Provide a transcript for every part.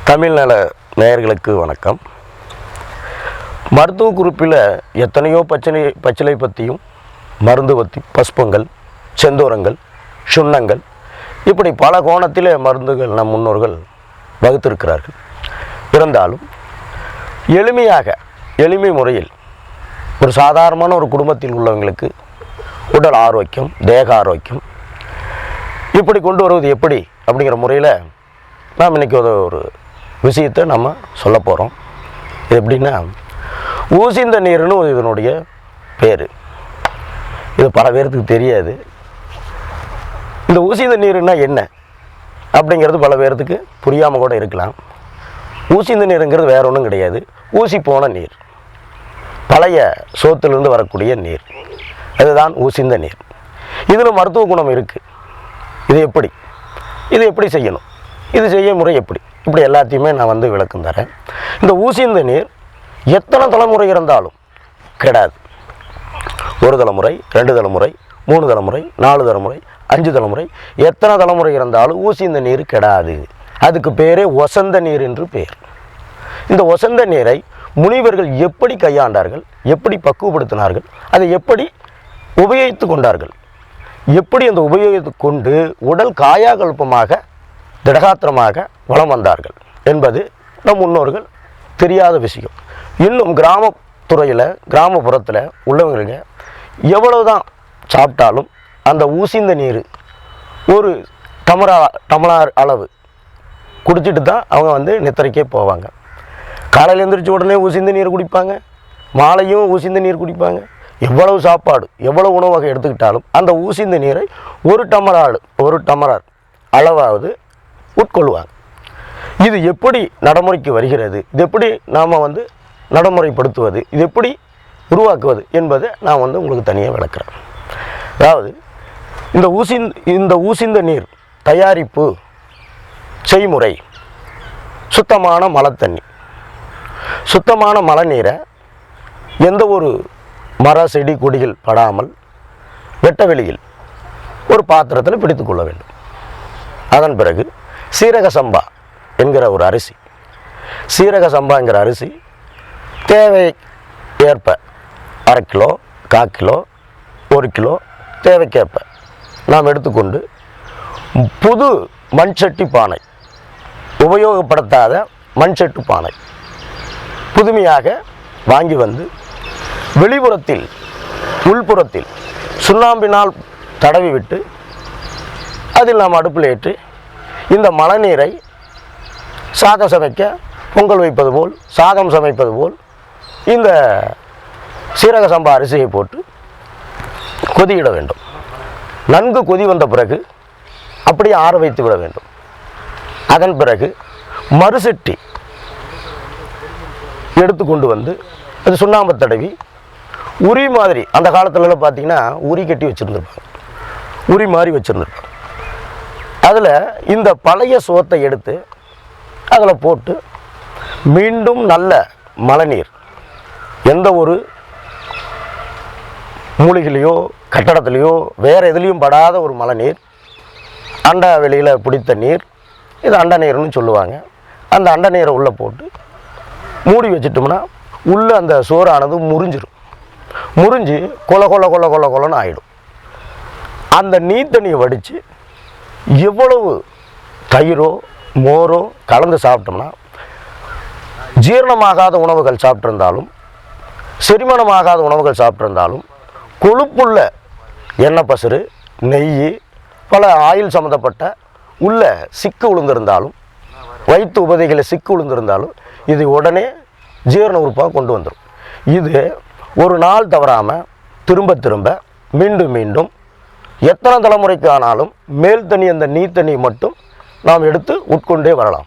தமிழ்நல நேயர்களுக்கு வணக்கம். மருத்துவ குறிப்பில் எத்தனையோ பச்சிலை பற்றியும் மருந்து பற்றி பஸ்பங்கள், செந்தூரங்கள், சுண்ணங்கள் இப்படி பல கோணத்தில் மருந்துகள் நம் முன்னோர்கள் வகுத்திருக்கிறார்கள். இருந்தாலும் எளிமை முறையில் ஒரு சாதாரணமான ஒரு குடும்பத்தில் உள்ளவங்களுக்கு உடல் ஆரோக்கியம், தேக ஆரோக்கியம் இப்படி கொண்டு வருவது எப்படி அப்படிங்கிற முறையில் நாம் இன்றைக்கி ஒரு விஷயத்தை நம்ம சொல்ல போகிறோம். இது எப்படின்னா, ஊசிந்த நீர்னு இதனுடைய பேர். இது பல பேருக்கு தெரியாது. இந்த ஊசிந்த நீருன்னா என்ன அப்படிங்கிறது பல பேர்த்துக்கு புரியாமல் கூட இருக்கலாம். ஊசிந்த நீருங்கிறது வேற ஒன்றும் கிடையாது. ஊசி போன நீர், பழைய சோத்திலிருந்து வரக்கூடிய நீர், அதுதான் ஊசிந்த நீர். இதில் மருத்துவ குணம் இருக்குது. இது எப்படி செய்யணும், இது செய்ய முறை எப்படி, இப்படி எல்லாத்தையுமே நான் விளக்கம் தரேன். இந்த ஊசிந்த நீர் எத்தனை தலைமுறை இருந்தாலும் கெடாது. ஒரு தலைமுறை, 2 தலைமுறை, 3 தலைமுறை, 4 தலைமுறை, 5 தலைமுறை, எத்தனை தலைமுறை இருந்தாலும் ஊசிந்த நீர் கெடாது. அதுக்கு பேரே வசந்த நீர் என்று பேர். இந்த வசந்த நீரை முனிவர்கள் எப்படி கையாண்டார்கள், எப்படி பக்குவப்படுத்தினார்கள், அதை எப்படி உபயோகித்து கொண்டார்கள், எப்படி அந்த உபயோகித்து கொண்டு உடல் காயாகல்பமாக திடகாத்திரமாக வளம் வந்தார்கள் என்பது நம் முன்னோர்கள் தெரியாத விஷயம். இன்னும் கிராமப்புறத்தில் உள்ளவங்களுக்கு எவ்வளவுதான் சாப்பிட்டாலும் அந்த ஊசிந்த நீர் ஒரு டம்ளர் அளவு குடிச்சிட்டு தான் அவங்க நித்திரைக்கே போவாங்க. காலையில் எழுந்திரிச்ச உடனே ஊசிந்த நீர் குடிப்பாங்க, மாலையும் ஊசிந்த நீர் குடிப்பாங்க. எவ்வளவு சாப்பாடு, எவ்வளவு உணவு வகை எடுத்துக்கிட்டாலும் அந்த ஊசிந்த நீரை ஒரு டம்ளர் அளவாவது உட்கொள்வாங்க. இது எப்படி நடைமுறைக்கு வருகிறது, இது எப்படி நாம் நடைமுறைப்படுத்துவது, இது எப்படி உருவாக்குவது என்பதை நான் உங்களுக்கு தனியாக விளக்குறேன். அதாவது இந்த ஊசிந்த நீர் தயாரிப்பு செய்முறை சுத்தமான மழைத்தண்ணி, சுத்தமான மழை நீரை எந்த ஒரு மர செடி கொடிகள் படாமல் வெட்ட வெளியில் ஒரு பாத்திரத்தில் பிடித்து கொள்ள வேண்டும். அதன் பிறகு சீரக சம்பா என்கிற ஒரு அரிசி, சீரக சம்பாங்கிற அரிசி தேவை ஏற்ப 1/2 கிலோ, 1/4 கிலோ, 1 கிலோ தேவைக்கேற்ப நாம் எடுத்துக்கொண்டு புது மண்சட்டி பானை, உபயோகப்படுத்தாத மண்சட்டி பானை புதுமையாக வாங்கி வெளிப்புறத்தில் உள்புறத்தில் சுண்ணாம்பினால் தடவி விட்டு அதில் நாம் அடுப்பில் ஏற்றி இந்த மழை நீரை சாதம் சமைக்க, பொங்கல் வைப்பது போல், சாதம் சமைப்பது போல் இந்த சீரக சம்பா அரிசியை போட்டு கொதியிட வேண்டும். நன்கு கொதி வந்த பிறகு அப்படியே ஆற வைத்து விட வேண்டும். அதன் பிறகு மறுசட்டி எடுத்துக்கொண்டு அது சுண்ணாம்பு தடவி உரி மாதிரி, அந்த காலத்துலலாம் பார்த்திங்கன்னா உரி கட்டி வச்சுருந்துருப்பாங்க, உரி மாதிரி வச்சுருந்துருப்பாங்க. அதில் இந்த பழைய சோத்தை எடுத்து அதில் போட்டு மீண்டும் நல்ல மழைநீர், எந்த ஒரு மூலிகையிலையோ கட்டடத்துலேயோ வேறு எதுலேயும் படாத ஒரு மழைநீர், அண்டா வெளியில் பிடித்த நீர், இது அண்ட நீர்னு சொல்லுவாங்க. அந்த அண்ட நீரை உள்ளே போட்டு மூடி வச்சிட்டோம்னா உள்ளே அந்த சோறானது முறிஞ்சு கொலன்னு ஆகிடும். அந்த நீர் தண்ணியை வடித்து எவ்வளவு தயிரோ மோரோ கலந்து சாப்பிட்டோம்னா, ஜீரணமாகாத உணவுகள் சாப்பிட்ருந்தாலும், செரிமானமாகாத உணவுகள் சாப்பிட்ருந்தாலும், கொழுப்புள்ள எண்ணெய் பசரு, நெய், பல ஆயில் சம்மந்தப்பட்ட உள்ள சிக்கு விழுந்திருந்தாலும், வயிற்று உபதைகளில் சிக்கு விழுந்திருந்தாலும் இது உடனே ஜீரண உறுப்பாக கொண்டு வந்துடும். இது ஒரு நாள் தவறாமல் திரும்ப மீண்டும் எத்தனை தலைமுறைக்கு ஆனாலும் மேல் தண்ணி, அந்த நீர் தண்ணி மட்டும் நாம் எடுத்து உட்கொண்டே வரலாம்.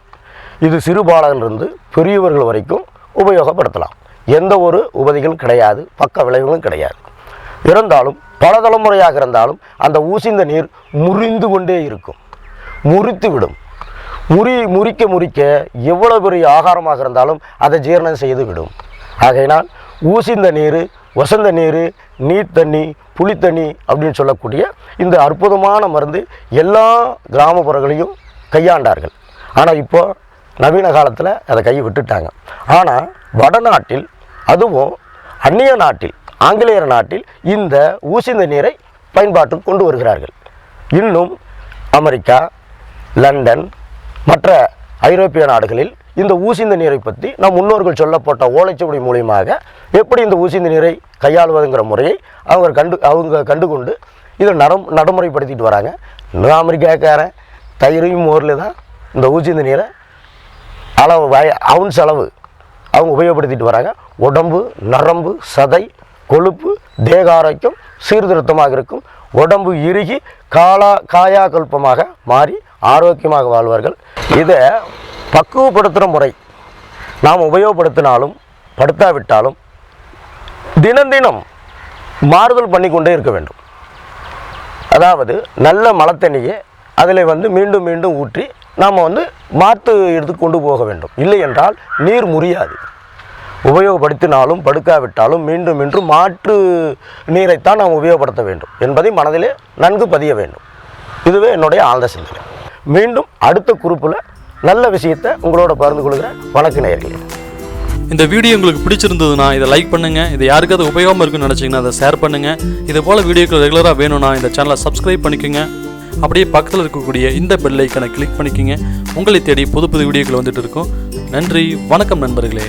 இது சிறுபாலரிலிருந்து பெரியவர்கள் வரைக்கும் உபயோகப்படுத்தலாம். எந்த ஒரு உபதிகளும் கிடையாது, பக்க விளைவுகளும் கிடையாது. இருந்தாலும் பல தலைமுறையாக இருந்தாலும் அந்த ஊசிந்த நீர் முறிந்து கொண்டே இருக்கும், முறித்து விடும். முறிக்க எவ்வளவு பெரிய ஆகாரமாக இருந்தாலும் அதை ஜீரணம் செய்து விடும். ஆகையினால் ஊசிந்த நீர், வசந்த நீர், நீர் தண்ணி, புளித்தண்ணி அப்படின்னு சொல்லக்கூடிய இந்த அற்புதமான மருந்து எல்லா கிராமப்புறங்களையும் கையாண்டார்கள். ஆனால் இப்போ நவீன காலத்தில் அதை கையை விட்டுட்டாங்க. ஆனால் வடநாட்டில், அதுவும் அந்நிய நாட்டில், ஆங்கிலேயர் நாட்டில் இந்த ஊசிந்த நீரை பயன்பாட்டுக்கு கொண்டு வருகிறார்கள். இன்னும் அமெரிக்கா, லண்டன், மற்ற ஐரோப்பிய நாடுகளில் இந்த ஊசிந்த நீரை பற்றி நம் முன்னோர்கள் சொல்லப்பட்ட ஓலைச்சுவடி மூலியமாக எப்படி இந்த ஊசிந்த நீரை கையாளுவதுங்கிற முறையை அவங்க கண்டுகொண்டு இதை நடைமுறைப்படுத்திட்டு வராங்க. இன்னும் அமெரிக்காக்காரன் தயிரையும் மோரில் தான் இந்த ஊசிந்த நீரை அவுன்ஸ் அளவு அவங்க உபயோகப்படுத்திட்டு வராங்க. உடம்பு, நரம்பு, சதை, கொழுப்பு, தேக ஆரோக்கியம் சீர்திருத்தமாக இருக்கும். உடம்பு இறுகி காயாகல்பமாக மாறி ஆரோக்கியமாக வாழ்வார்கள். இதை பக்குவப்படுத்துகிற முறை நாம் உபயோகப்படுத்தினாலும் படுத்தாவிட்டாலும் தினம் தினம் மாறுதல் பண்ணி கொண்டே இருக்க வேண்டும். அதாவது நல்ல மழை தண்ணியை அதில் மீண்டும் மீண்டும் ஊற்றி நாம் மாற்று எடுத்து கொண்டு போக வேண்டும். இல்லை என்றால் நீர் முறியாது. உபயோகப்படுத்தினாலும் படுக்காவிட்டாலும் மீண்டும் மீண்டும் மாற்று நீரைத்தான் நாம் உபயோகப்படுத்த வேண்டும் என்பதை மனதிலே நன்கு பதிய வேண்டும். இதுவே என்னுடைய ஆழ்ந்த சிந்தனை. மீண்டும் அடுத்த குறிப்பில் நல்ல விஷயத்தை உங்களோட பகிர்ந்து கொள்கிறேன். வணக்க நேயர்களே. இந்த வீடியோ உங்களுக்கு பிடிச்சிருந்ததுன்னா இதை லைக் பண்ணுங்கள். இது யாருக்காவது உபயோகமாக இருக்குன்னு நினச்சிங்கன்னா அதை ஷேர் பண்ணுங்கள். இது போல் வீடியோக்கள் ரெகுலராக வேணும்னா இந்த சேனலை சப்ஸ்கிரைப் பண்ணிக்கோங்க. அப்படியே பக்கத்தில் இருக்கக்கூடிய இந்த பெல் ஐக்கனை கிளிக் பண்ணிக்கோங்க. உங்களை தேடி புது புது வீடியோக்கள் வந்துட்டு இருக்கும். நன்றி, வணக்கம் நண்பர்களே.